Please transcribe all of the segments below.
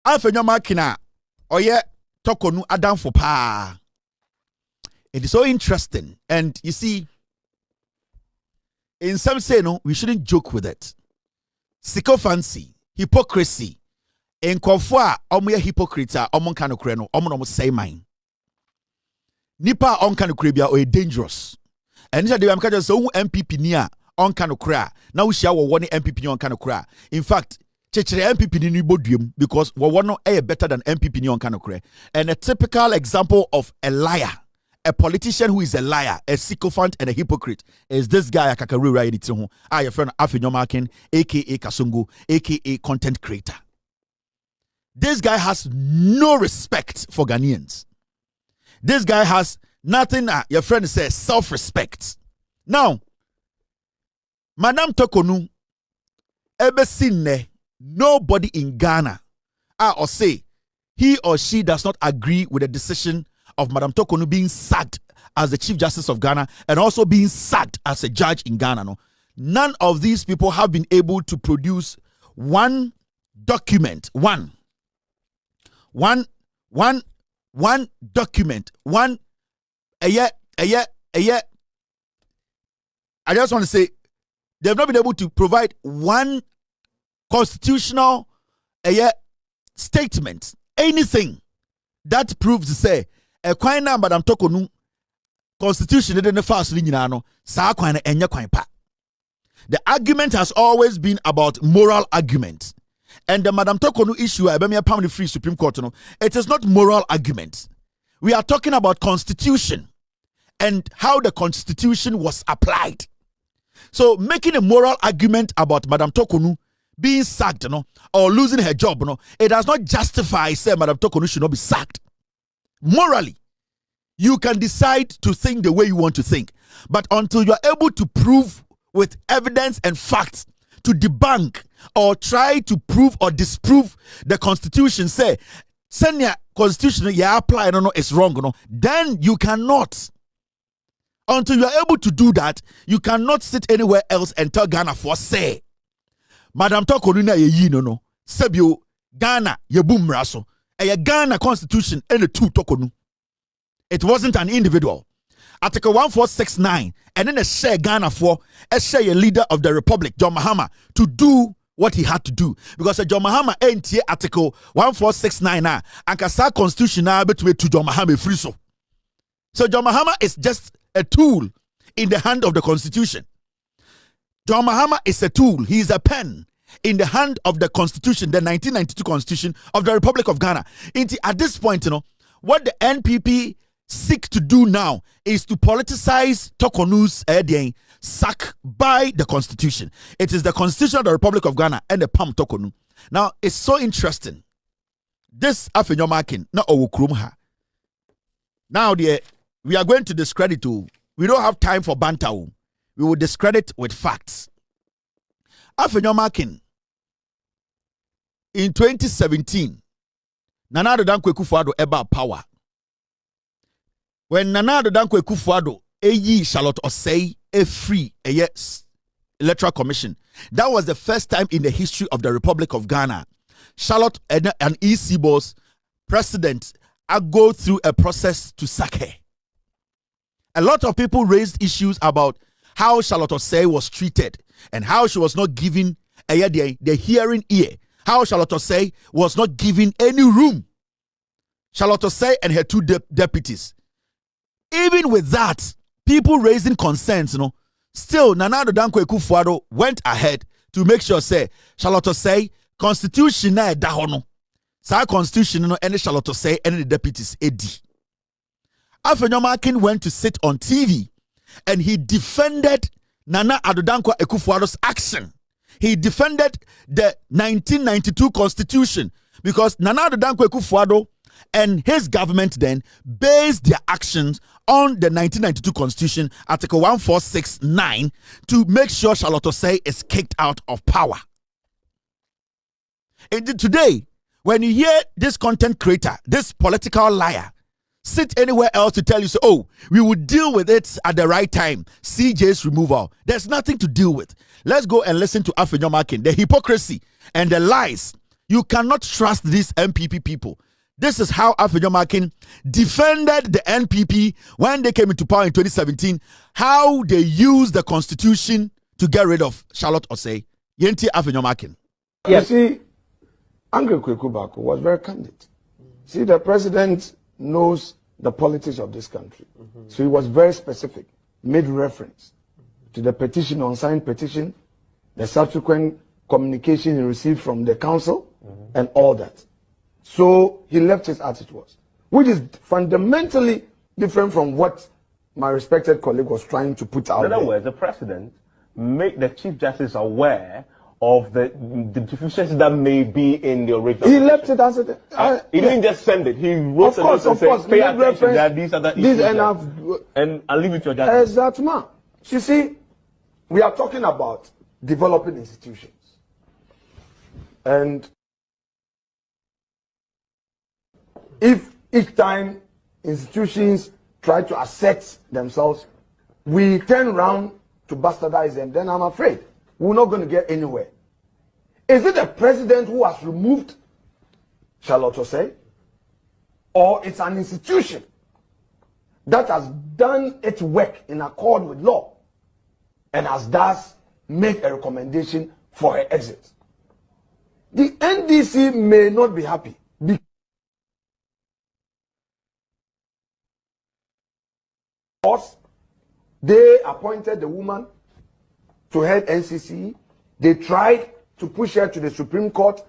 Afenyo Markin oye Torkornoo adam for pa. It is so interesting, and you see, in some say no, we shouldn't joke with it. Sycophancy, hypocrisy, in Kofua, omuye hypocrite, omon kanokre no, omon say mine. Nipa on kanokrebia or dangerous. And this is the amkaja so MPP niya on kanokra. Now we share one MPP on kanokra. In fact, chechere MPP ni bodium because we want no better than MPP on kanokre. And a typical example of a liar. A politician who is a liar, a sycophant, and a hypocrite is this guy, Kakari Rayeditu, your friend Afenyo Markin, aka Kasungu, aka content creator. This guy has no respect for Ghanaians. This guy has nothing, your friend says, self-respect. Now, Madam Torkornoo, ever seen nobody in Ghana, or say he or she does not agree with the decision of Madam Torkornoo being sacked as the Chief Justice of Ghana and also being sacked as a judge in Ghana. No? None of these people have been able to produce one document, one document, a year. I just want to say they've not been able to provide one constitutional statement, anything that proves to say a kwan na Madam Torkornoo constitution didn't fast no sa kwan enya kwan pa. The argument has always been about moral argument. And the Madam Torkornoo issue I be pound free Supreme Court no, it is not moral argument. We are talking about constitution and how the constitution was applied. So making a moral argument about Madam Torkornoo being sacked or losing her job it does not justify say Madam Torkornoo should not be sacked. Morally, you can decide to think the way you want to think. But until you are able to prove with evidence and facts to debunk or try to prove or disprove the constitution, say, senior constitution you apply, it's wrong, then you cannot. Until you are able to do that, you cannot sit anywhere else and tell Ghana for say, Madam Torkornoo ye no, Sebio, Ghana, ye boom raso. A Ghana constitution and a two Torkornoo. It wasn't an individual. Article 1469 and then a share Ghana for a share a leader of the republic, John Mahama, to do what he had to do. Because John Mahama ain't article 1469 and Kasa constitution now between to John Mahama free so. So John Mahama is just a tool in the hand of the constitution. John Mahama is a tool. He is a pen in the hand of the constitution, the 1992 constitution of the Republic of Ghana. At this point, what the NPP seek to do now is to politicize Torkornoo's sack by the constitution. It is the constitution of the Republic of Ghana and the Pam Torkornoo. Now, it's so interesting. This Afenyo Markin, not Owukrumha. Now, we are going to discredit you. We don't have time for banter. We will discredit with facts. Afenyo Markin, in 2017, Nana Addo Dankwa Akufo-Addo about power. When Nana Addo Dankwa Akufo-Addo Charlotte Osei free electoral commission, that was the first time in the history of the Republic of Ghana. Charlotte and EC boss president go through a process to sack her. A lot of people raised issues about how Charlotte Osei was treated and how she was not given the hearing ear. How Charlotte Osei was not given any room. Charlotte Osei and her two deputies. Even with that, people raising concerns, still Nana Addo Dankwa Akufo-Addo went ahead to make sure say Charlotte Osei constitution na da hono. Sa constitution and Charlotte Osei and the deputies edi. Afenyo Markin went to sit on TV and he defended Nana Addo Dankwa Akufo-Addo's action. He defended the 1992 constitution because Nana Addo Dankwa Akufo-Addo and his government then based their actions on the 1992 constitution, Article 1469, to make sure Charlotte Osei is kicked out of power. And today, when you hear this content creator, this political liar, sit anywhere else to tell you, so, oh, we will deal with it at the right time. CJ's removal. There's nothing to deal with. Let's go and listen to Afenyo Markin, the hypocrisy and the lies You cannot trust these MPP people. This is how Afenyo Markin defended the NPP when they came into power in 2017, how they used the constitution to get rid of Charlotte Osei. Yenti Afenyo Markin. Yes. You see, Angry Kwekubako was very candid. See, the president knows the politics of this country. So he was very specific, made reference to the petition, unsigned petition, the subsequent communication he received from the council, and all that. So he left it as it was, which is fundamentally different from what my respected colleague was trying to put out. In other words, the president made the Chief Justice aware of the deficiencies that may be in the original. He left it as it. He didn't just send it. He wrote a note and said, "Pay attention. There are these other issues." And I'll leave it to your judgment. Exactly. You see, we are talking about developing institutions, and if each time institutions try to assert themselves, we turn around to bastardize them, then I'm afraid we're not going to get anywhere. Is it the president who has removed Charlotte Osei, or it's an institution that has done its work in accord with law and has thus made a recommendation for her exit? The NDC may not be happy because they appointed the woman to head NCC. They tried to push her to the Supreme Court.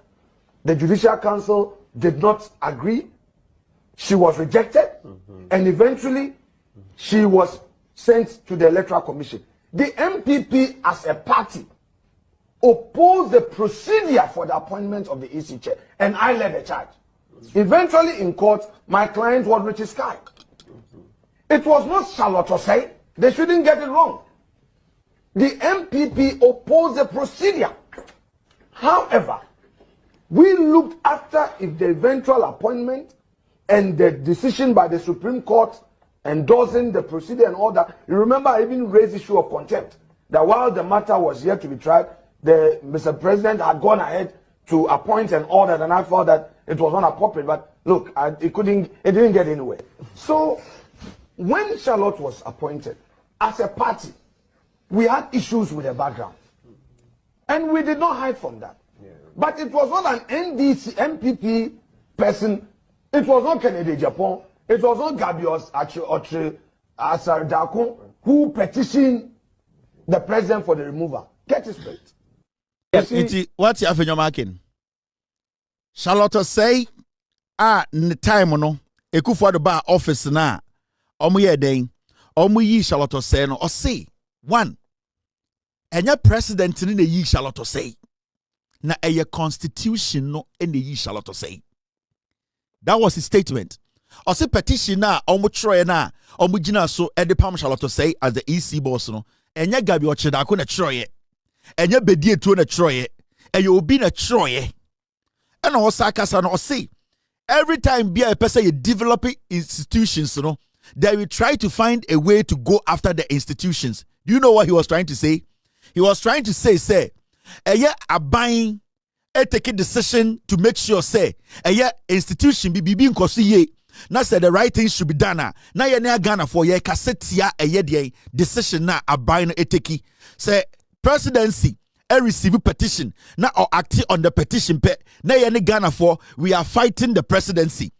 The Judicial Council did not agree. She was rejected, and eventually she was sent to the Electoral Commission. The MPP as a party opposed the procedure for the appointment of the EC chair, and I led the charge. Eventually in court, my client was Richard Sky. It was not Charlotte Osei. They shouldn't get it wrong. The MPP opposed the procedure. However, we looked after if the eventual appointment and the decision by the Supreme Court endorsing the procedure and all that. You remember I even raised the issue of contempt, that while the matter was yet to be tried, the Mr. President had gone ahead to appoint an order, and I felt that it was not appropriate. But look, it didn't get anywhere. So when Charlotte was appointed, as a party, we had issues with the background, and we did not hide from that. Yeah. But it was not an NDC MPP person. It was not Kennedy Japan. It was not Gabios Asardako who petitioned the president for the removal. Get it straight. Yes, what's your Afenyo Markin? Charlotte say, the time no, ekufu the bar office na, ye den, yi Charlotte say no, or say, one, and your president in the ye Charlotte say, na a constitution no in the ye Charlotte say. That was his statement. Or say petition na, troye na, jina so, edipam Charlotte say as the EC boss no, and ya gabi ochedako na troye. And you be dear to a troye, and you be a troye. And also, Kasano say, every time be a person you developing institutions, you know, they will try to find a way to go after the institutions. Do you know what he was trying to say? He was trying to say, a buying, take a decision to make sure, say, institution be being considered. Now say the right thing should be done. Now you're near Ghana for your cassette decision now a buying a take. Say, presidency receive petition now or act on the petition na any Ghana for we are fighting the presidency.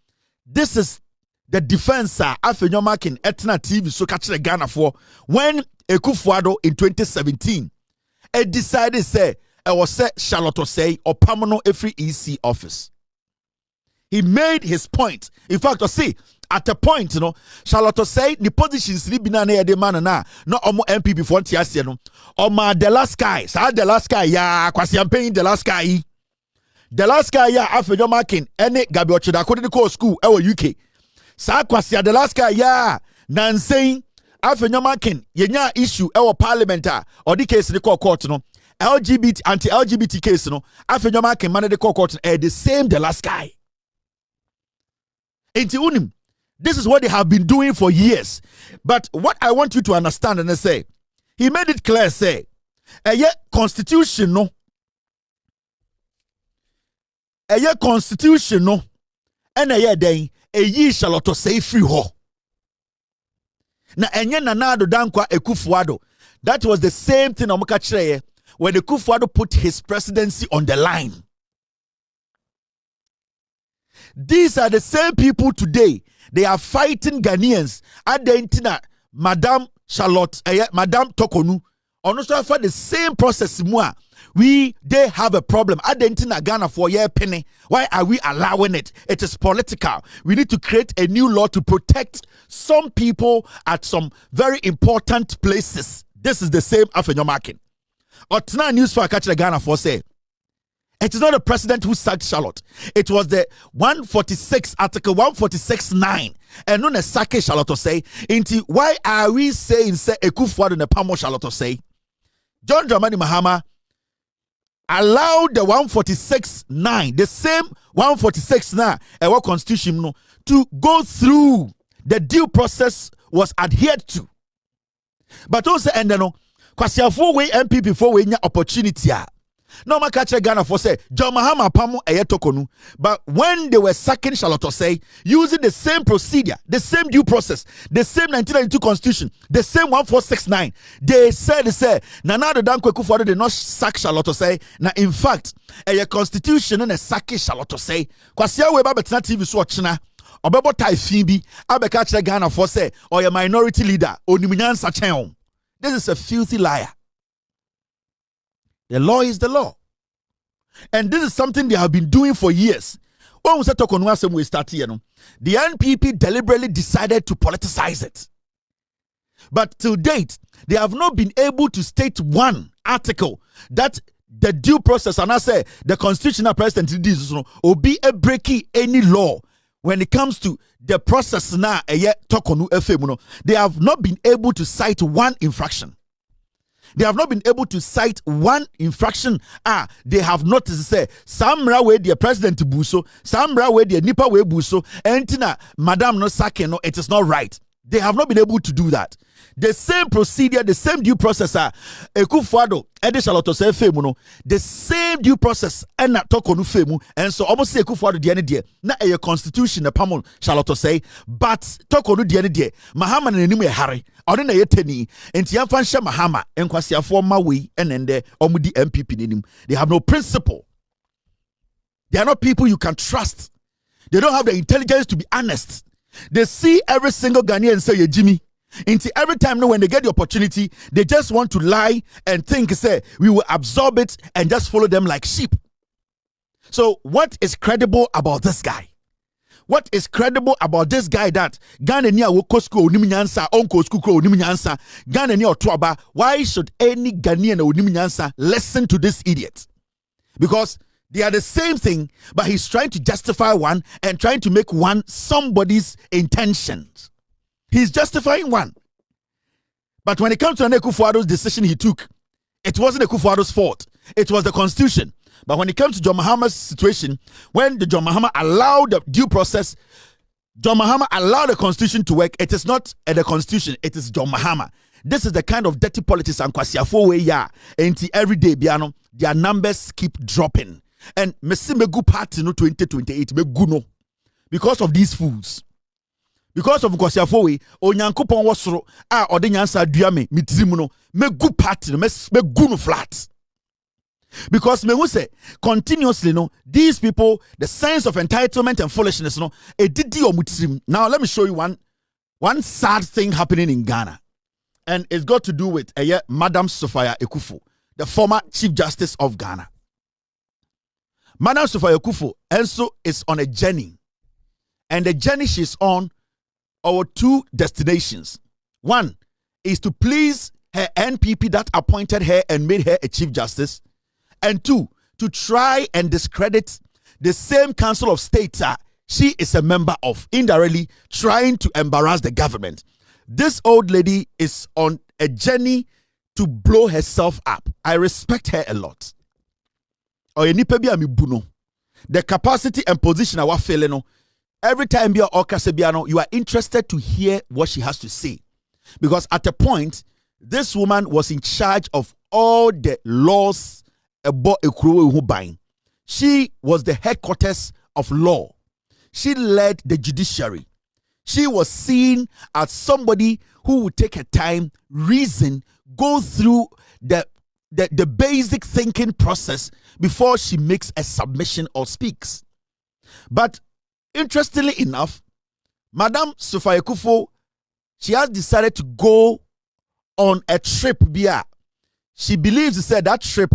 This is the defense Afenyo Markin Etna TV so catch the Ghana for when Ekufuado in 2017 decided say was say Charlotte Osei or Pamano every EC office. He made his point. In fact, see, at a point, you know, Charlotte Osei the positions ni binana de man na no omo MPP for ntiase no. Oma the last guy, sa the last guy ya kwasi campaign the last guy. The last guy ya Afenyo Markin ene Gabi Ochedako de ko school e UK. Sa kwasi the last guy ya Nansei Afenyo Markin yenya issue e parliament or the case ni court no. LGBT anti-LGBT case no. Afenyo Markin man de court the same the last guy. Enti unim. This is what they have been doing for years. But what I want you to understand and say, he made it clear, say, constitution no, eye constitution no and eye den eyi Charlotte say free ho. Na enye Nanado Dankwa Ekufuado. That was the same thing Omuka Chireye when Ekufuado put his presidency on the line. These are the same people today. They are fighting Ghanaians. Adentina, Madame Charlotte, Madame Torkornoo. Also for the same process, they have a problem. Adentina Ghana for year penny. Why are we allowing it? It is political. We need to create a new law to protect some people at some very important places. This is the same Afenyo Markin. Otna news for Akachira Ghana for say. It is not the president who sacked Charlotte. It was the 146 article 146.9. And no sake Charlotte say. Inti why are we saying say Ekufuado ne pamo Charlotte say? John Dramani Mahama allowed the 146.9, the same 146.9, our constitution no, to go through. The due process was adhered to. But also and no, kwasiafo we MPP for we nya opportunity. No man catch Ghana for say John Mahama Pamo Torkornoo. But when they were sacking Charlotte say using the same procedure, the same due process, the same 1992 constitution, the same 146.9, they said Nana Dankwa Ekufuado did not sack Charlotte say. Now in fact, a constitution and a sacking Charlotte say. Kwasia we ba betna TV so ochina. Obebo tai fibi abeka catch Ghana for say or a minority leader onimunyansa chen. This is a filthy liar. The law is the law. And this is something they have been doing for years. When we start the NPP deliberately decided to politicize it. But to date, they have not been able to state one article that the due process, and I say the constitutional president will be a breaking any law when it comes to the process now. They have not been able to cite one infraction. They have not been able to cite one infraction. They have not to say Samra way the president buso, Samra way the nipa way buso, entina Madame no sake no, it is not right. They have not been able to do that. The same procedure, the same due process, Ekufuado, Ede Charlotte say femu no, the same due process, and na Torkornoo femu, and so almost Ekufuado the end day. Na a constitution, the pamon Charlotte say, but Torkornoo the end day. Mahama and Nimu Harry, or in a yeteni, and Tiafansha Mahama, and Kwasia forma way, and then the Omudi MPP in. They have no principle. They are not people you can trust. They don't have the intelligence to be honest. They see every single Ghanaian and say, yeah, Jimmy. Until every time when they get the opportunity, they just want to lie and think, say, we will absorb it and just follow them like sheep. So what is credible about this guy? What is credible about this guy that Ghana ni awokosko onimunyansa onko skuko onimunyansa Ghana ni otuaba? Why should any Ghanaian onimunyansa listen to this idiot? Because they are the same thing, but he's trying to justify one and trying to make one somebody's intentions. He's justifying one. But when it comes to Ekufuado's decision he took, it wasn't Ekufuado's fault. It was the constitution. But when it comes to John Mahama's situation, when the John Mahama allowed the due process, John Mahama allowed the constitution to work. It is not the constitution, it is John Mahama. This is the kind of dirty politics and kwasiafo way ya. And every day, biano, their numbers keep dropping. And Messi Megu Party no 2028 Megu no. Because of these fools. Because of Kwasiafowe, Onyankopon wasoro odenyansa aduame mitirimu no megu party no megu no flat. Because me who say continuously no these people the sense of entitlement and foolishness no edidi omutirim. Now let me show you one sad thing happening in Ghana, and it's got to do with Madam Sophia Ekufu, the former Chief Justice of Ghana. Madam Sophia Ekufu also is on a journey, and the journey she's on our two destinations. One is to please her NPP that appointed her and made her a Chief Justice. And two, to try and discredit the same Council of State she is a member of, indirectly trying to embarrass the government. This old lady is on a journey to blow herself up. I respect her a lot. The capacity and position I was feeling. Every time you are interested to hear what she has to say. Because at a point, this woman was in charge of all the laws about Ekuru who buying. She was the headquarters of law. She led the judiciary. She was seen as somebody who would take her time, reason, go through the basic thinking process before she makes a submission or speaks. But interestingly enough, Madam Sophia Akufo, she has decided to go on a trip. She believes that trip,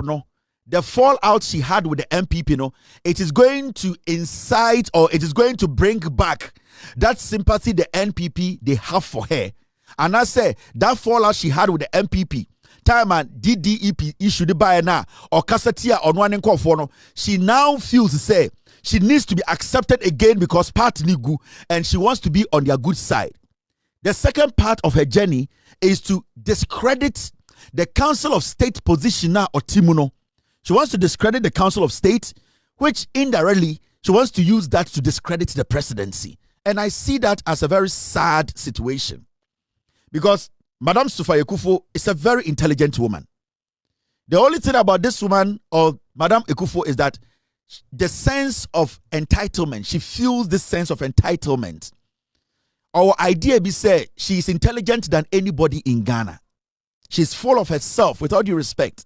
the fallout she had with the MPP, it is going to incite, or it is going to bring back that sympathy the NPP they have for her. And I say that fallout she had with the MPP, time and DDEP issued by now, or Kassatia on one and she now feels she needs to be accepted again because part Nigu, and she wants to be on their good side. The second part of her journey is to discredit the Council of State position now, or Timuno. She wants to discredit the Council of State, which indirectly she wants to use that to discredit the presidency. And I see that as a very sad situation, because Madam Sophia Akufo is a very intelligent woman. The only thing about this woman, or Madam Akufo, is that the sense of entitlement, she feels this sense of entitlement. Our idea be say she is intelligent than anybody in Ghana. She's full of herself, with all due respect.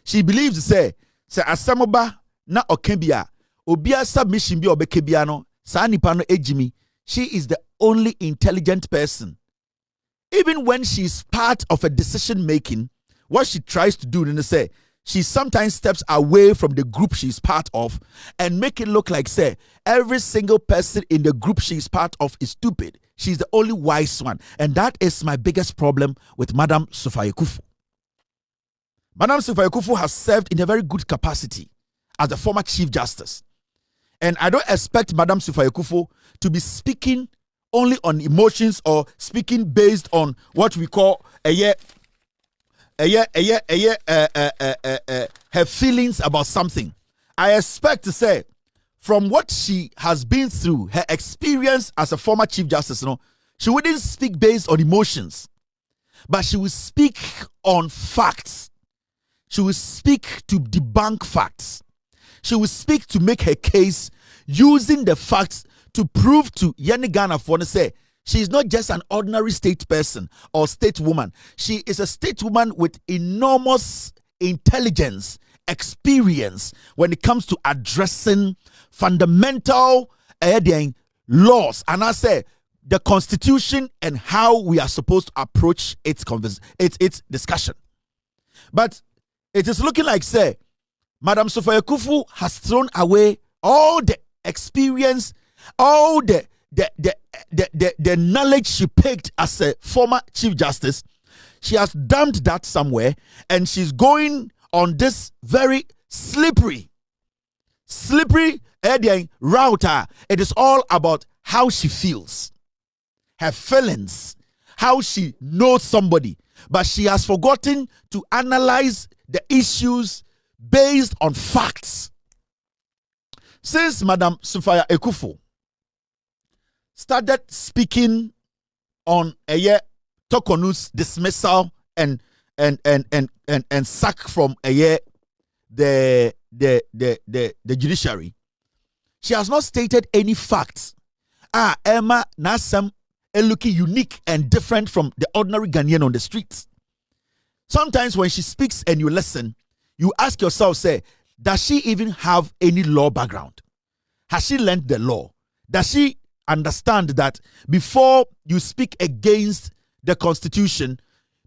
She believes say asamoba na okebia obia submission bi obekebia no sa nipa no ejimi. She is the only intelligent person. Even when she's part of a decision making, what she tries to do is say she sometimes steps away from the group she's part of and make it look like every single person in the group she's part of is stupid. She's the only wise one. And that is my biggest problem with Madam Sophia Akufo. Madam Sophia Akufo has served in a very good capacity as the former Chief Justice. And I don't expect Madam Sophia Akufo to be speaking only on emotions or speaking based on what we call her feelings about something. I expect to say, from what she has been through, her experience as a former Chief Justice, she wouldn't speak based on emotions, but she will speak on facts. She will speak to debunk facts. She will speak to make her case using the facts to prove to Yeni Ghana for say she is not just an ordinary state person or state woman. She is a state woman with enormous intelligence, experience when it comes to addressing fundamental laws, and I say the Constitution and how we are supposed to approach its discussion. But it is looking like Madam Sophia Akufo has thrown away all the experience, all the knowledge she picked as a former Chief Justice. She has dumped that somewhere, and she's going on this very slippery route. It is all about how she feels, her feelings, how she knows somebody, but she has forgotten to analyze the issues based on facts. Since Madam Sophia Akufo started speaking on Torkornoo's dismissal and sack from the judiciary, she has not stated any facts. Emma Nasam looking unique and different from the ordinary Ghanaian on the streets. Sometimes when she speaks and you listen, you ask yourself, does she even have any law background? Has she learned the law? Does she understand that before you speak against the Constitution,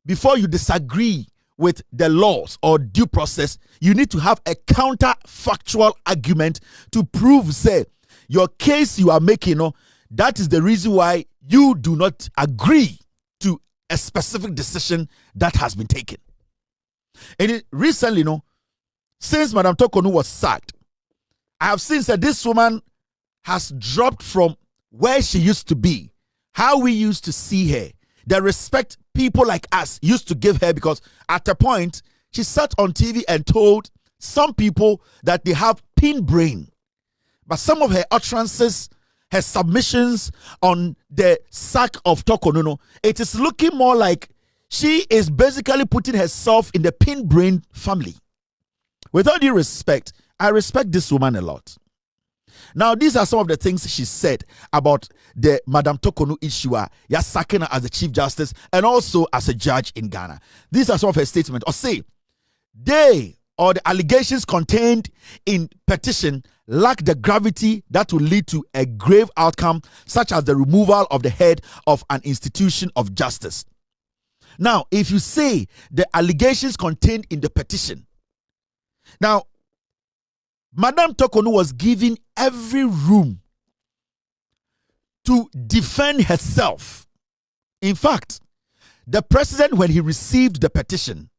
before you disagree with the laws or due process, you need to have a counterfactual argument to prove, your case you are making, that is the reason why you do not agree to a specific decision that has been taken. And recently, since Madam Torkornoo was sacked, I have seen that this woman has dropped from where she used to be, how we used to see her, the respect people like us used to give her, because at a point, she sat on TV and told some people that they have pin brain. But some of her utterances, her submissions on the sack of Torkornoo, it is looking more like she is basically putting herself in the pin brain family. With all due respect, I respect this woman a lot. Now, these are some of the things she said about the Madam Torkornoo issue. You're sacking her as the Chief Justice and also as a judge in Ghana. These are some of her statements. Or say, they or the allegations contained in petition lack the gravity that will lead to a grave outcome, such as the removal of the head of an institution of justice. Now, if you say the allegations contained in the petition, now, Madam Torkornoo was given every room to defend herself. In fact, the president, when he received the petition,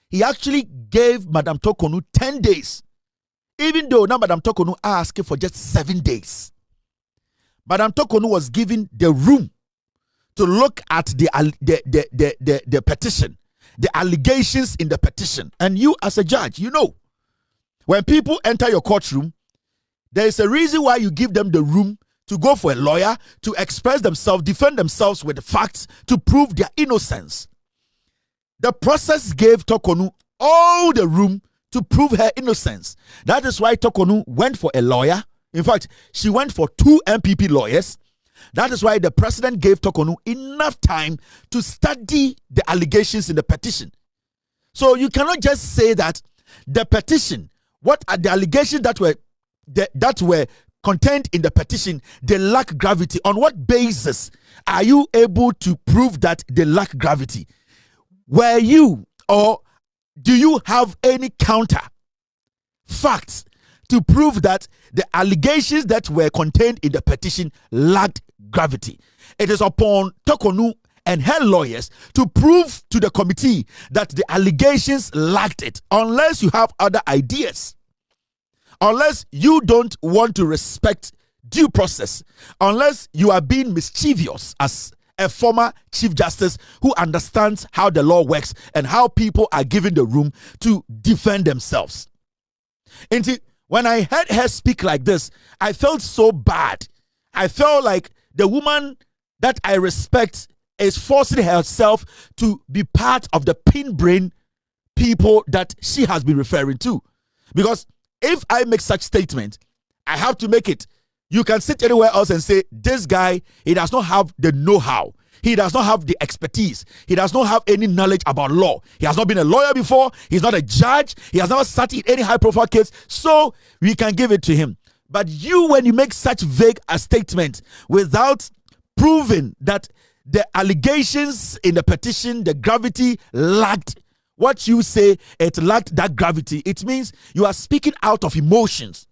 he actually gave Madam Torkornoo 10 days, even though now Madam Torkornoo asked for just 7 days. Madam Torkornoo was given the room to look at the petition, the allegations in the petition. And you, as a judge, you know, when people enter your courtroom, there is a reason why you give them the room to go for a lawyer, to express themselves, defend themselves with the facts, to prove their innocence. The process gave Torkornoo all the room to prove her innocence. That is why Torkornoo went for a lawyer. In fact, she went for 2 MPP lawyers. That is why the president gave Torkornoo enough time to study the allegations in the petition. So you cannot just say that the petition, what are the allegations that were contained in the petition, they lack gravity. On what basis are you able to prove that they lack gravity? Were you, or do you have any counter facts to prove that the allegations that were contained in the petition lacked gravity? It is upon Torkornoo and her lawyers to prove to the committee that the allegations lacked it, unless you have other ideas, unless you don't want to respect due process, unless you are being mischievous as a former Chief Justice who understands how the law works and how people are given the room to defend themselves. And when I heard her speak like this, I felt so bad. I felt like the woman that I respect is forcing herself to be part of the pin brain people that she has been referring to. Because if I make such statement, I have to make it. You can sit anywhere else and say, this guy, he does not have the know-how. He does not have the expertise. He does not have any knowledge about law. He has not been a lawyer before. He's not a judge. He has never sat in any high-profile case. So we can give it to him. But you, when you make such vague a statement without proving that the allegations in the petition, the gravity lacked what you say, it lacked that gravity. It means you are speaking out of emotions.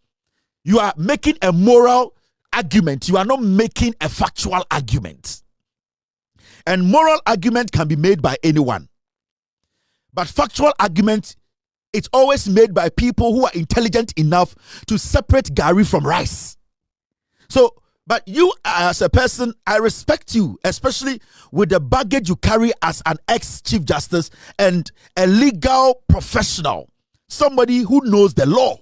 You are making a moral argument. You are not making a factual argument. And moral argument can be made by anyone. But factual argument, it's always made by people who are intelligent enough to separate Gary from rice. So, but you as a person, I respect you, especially with the baggage you carry as an ex-Chief Justice and a legal professional, somebody who knows the law.